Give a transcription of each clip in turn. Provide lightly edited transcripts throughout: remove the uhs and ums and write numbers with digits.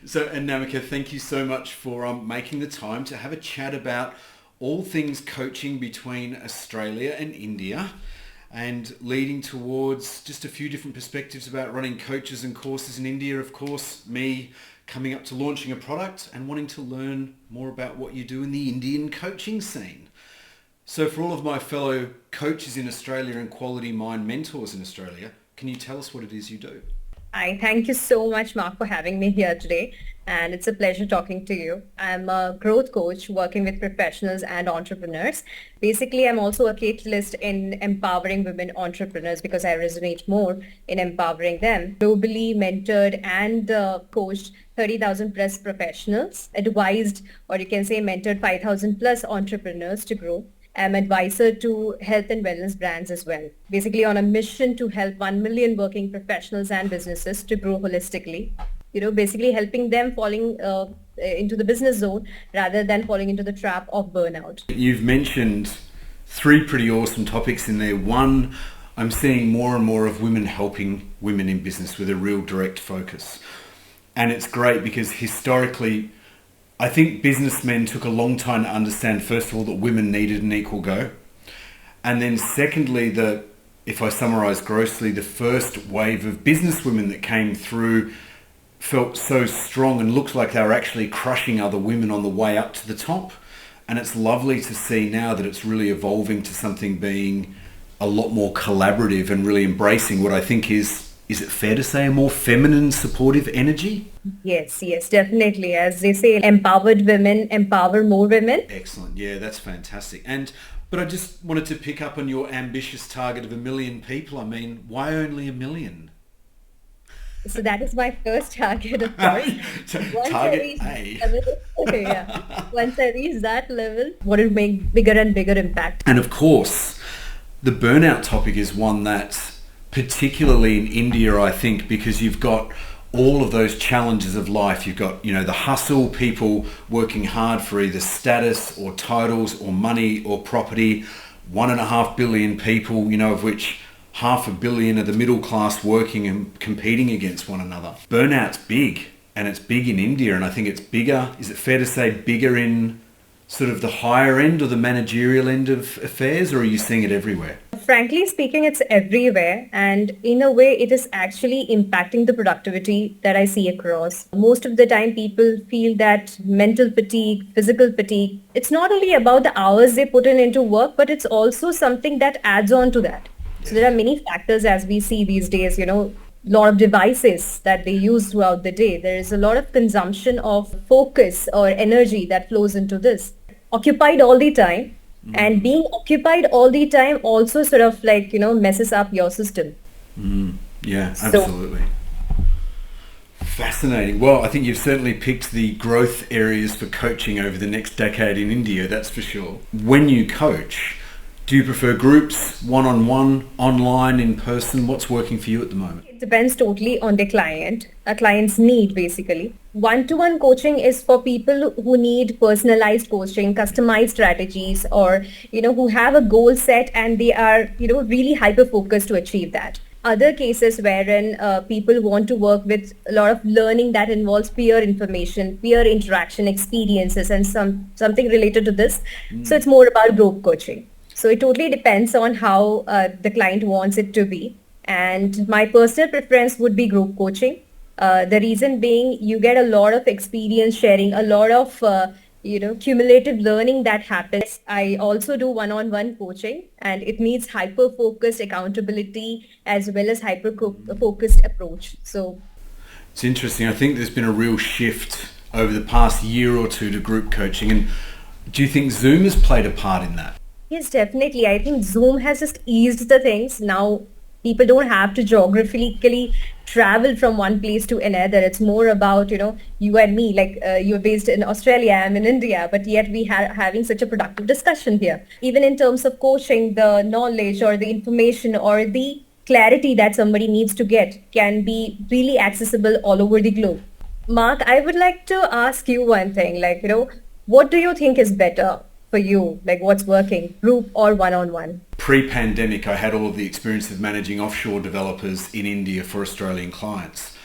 So, Anamika, thank you so much for making the time to have a chat about all things coaching between Australia and India and leading towards just a few different perspectives about running coaches and courses in India. Of course, me coming up to launching a product and wanting to learn more about what you do in the Indian coaching scene. So for all of my fellow coaches in Australia and quality mind mentors in Australia, can you tell us what it is you do? Hi, thank you so much, Mark, for having me here today. And it's a pleasure talking to you. I'm a growth coach working with professionals and entrepreneurs. Basically, I'm also a catalyst in empowering women entrepreneurs because I resonate more in empowering them. Globally mentored and coached 30,000 plus professionals, advised, or you can say mentored 5,000 plus entrepreneurs to grow. I'm advisor to health and wellness brands as well. Basically on a mission to help 1 million working professionals and businesses to grow holistically. Basically helping them falling into the business zone rather than falling into the trap of burnout. You've mentioned three pretty awesome topics in there. One, I'm seeing more and more of women helping women in business with a real direct focus. And it's great because historically, I think businessmen took a long time to understand, first of all, that women needed an equal go. And then secondly, if I summarize grossly, the first wave of businesswomen that came through felt so strong and looked like they were actually crushing other women on the way up to the top. And it's lovely to see now that it's really evolving to something being a lot more collaborative and really embracing what I think is it fair to say, a more feminine, supportive energy? Yes, yes, definitely. As they say, empowered women empower more women. Excellent. Yeah, that's fantastic. But I just wanted to pick up on your ambitious target of 1 million people. I mean, why only 1 million? So that is my first target, of course. Once I Target reach A. that level, yeah. Once I reach that level, what will make bigger and bigger impact. And of course, the burnout topic is one that, particularly in India, I think, because you've got all of those challenges of life. You've got, the hustle, people working hard for either status or titles or money or property. 1.5 billion people, of which 500 million are the middle class working and competing against one another. Burnout's big, and it's big in India, and I think it's bigger. Is it fair to say bigger in sort of the higher end or the managerial end of affairs, or are you seeing it everywhere? Frankly speaking, it's everywhere. And in a way, it is actually impacting the productivity that I see across. Most of the time, people feel that mental fatigue, physical fatigue, it's not only about the hours they put in into work, but it's also something that adds on to that. So there are many factors as we see these days, lot of devices that they use throughout the day. There is a lot of consumption of focus or energy that flows into this. Occupied all the time. And being occupied all the time also sort of messes up your system. Yeah, absolutely. Fascinating. Well, I think you've certainly picked the growth areas for coaching over the next decade in India, that's for sure. When you coach, do you prefer groups, one-on-one, online, in person? What's working for you at the moment? It depends totally on the client, a client's need basically. One-to-one coaching is for people who need personalized coaching, customized strategies, or, who have a goal set and they are, really hyper-focused to achieve that. Other cases wherein people want to work with a lot of learning that involves peer information, peer interaction experiences, and something related to this. So it's more about group coaching. So it totally depends on how the client wants it to be. And my personal preference would be group coaching. The reason being, you get a lot of experience sharing, a lot of, cumulative learning that happens. I also do one-on-one coaching, and it needs hyper-focused accountability as well as hyper-focused approach. So it's interesting. I think there's been a real shift over the past year or two to group coaching. And do you think Zoom has played a part in that? yes, definitely. I think Zoom has just eased the things. Now people don't have to geographically travel from one place to another. It's more about, you and me, like you're based in Australia, I'm in India, but yet we are having such a productive discussion here. Even in terms of coaching, the knowledge or the information or the clarity that somebody needs to get can be really accessible all over the globe. Mark, I would like to ask you one thing, what do you think is better for you? Like what's working, group or one-on-one? Pre-pandemic, I had all of the experience of managing offshore developers in India for Australian clients.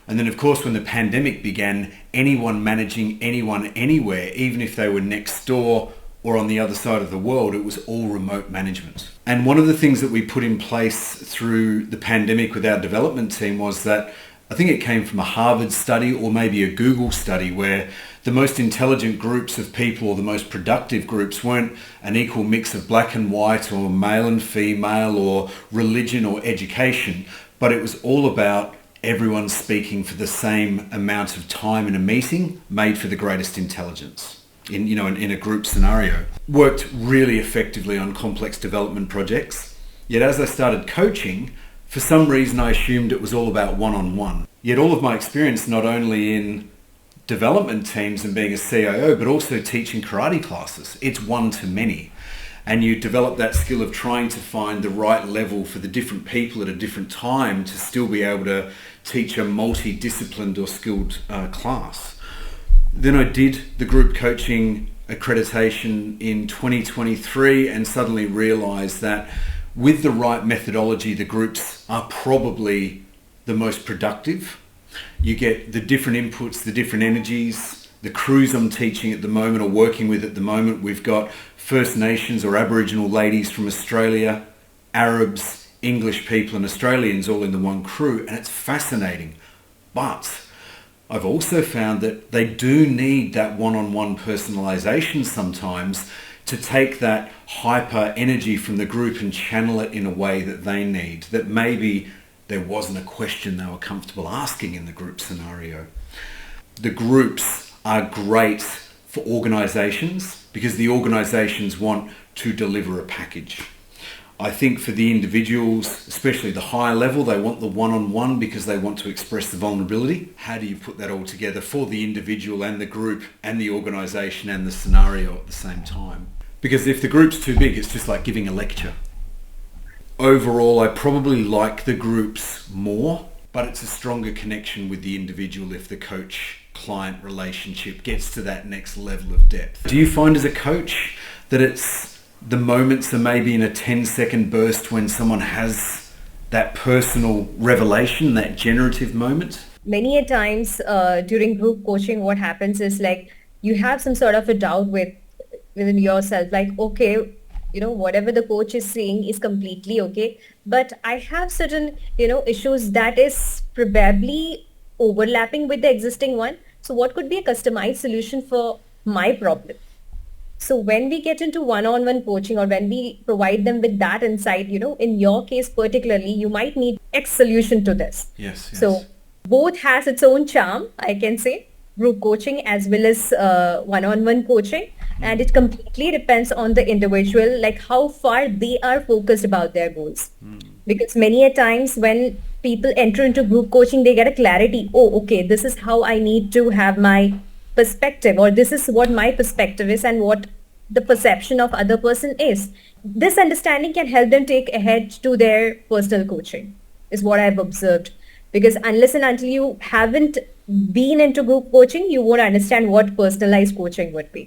And then, of course, when the pandemic began, anyone managing anyone anywhere, even if they were next door or on the other side of the world, it was all remote management. And one of the things that we put in place through the pandemic with our development team was that, I think it came from a Harvard study or maybe a Google study, where the most intelligent groups of people or the most productive groups weren't an equal mix of black and white or male and female or religion or education, but it was all about everyone speaking for the same amount of time in a meeting made for the greatest intelligence in a group scenario. Worked really effectively on complex development projects. Yet as I started coaching, for some reason I assumed it was all about one-on-one. Yet all of my experience, not only in development teams and being a CIO, but also teaching karate classes, it's one-to-many. And you develop that skill of trying to find the right level for the different people at a different time to still be able to teach a multidisciplined or skilled class. Then I did the group coaching accreditation in 2023 and suddenly realized that with the right methodology, the groups are probably the most productive. You get the different inputs, the different energies. The crews I'm teaching at the moment or working with at the moment, we've got First Nations or Aboriginal ladies from Australia, Arabs, English people and Australians all in the one crew, and it's fascinating. But I've also found that they do need that one-on-one personalization sometimes to take that hyper energy from the group and channel it in a way that they need, that maybe there wasn't a question they were comfortable asking in the group scenario. The groups are great for organizations because the organizations want to deliver a package. I think for the individuals, especially the higher level, they want the one-on-one because they want to express the vulnerability. How do you put that all together for the individual and the group and the organization and the scenario at the same time? Because if the group's too big, it's just like giving a lecture. Overall, I probably like the groups more, but it's a stronger connection with the individual if the coach-client relationship gets to that next level of depth. Do you find as a coach that it's the moments are maybe in a 10-second burst when someone has that personal revelation, that generative moment? Many a times during group coaching, what happens is like you have some sort of a doubt within yourself, like, okay, whatever the coach is saying is completely okay, but I have certain, issues that is probably overlapping with the existing one. So what could be a customized solution for my problem? So when we get into one-on-one coaching or when we provide them with that insight, in your case particularly, you might need X solution to this. Yes. So both has its own charm, I can say, group coaching as well as one-on-one coaching. And it completely depends on the individual, like how far they are focused about their goals. Because many a times when people enter into group coaching, they get a clarity. Oh, okay, this is how I need to have my perspective, or this is what my perspective is and what the perception of other person is. This understanding can help them take ahead to their personal coaching, is what I've observed. Because unless and until you haven't been into group coaching, you won't understand what personalized coaching would be.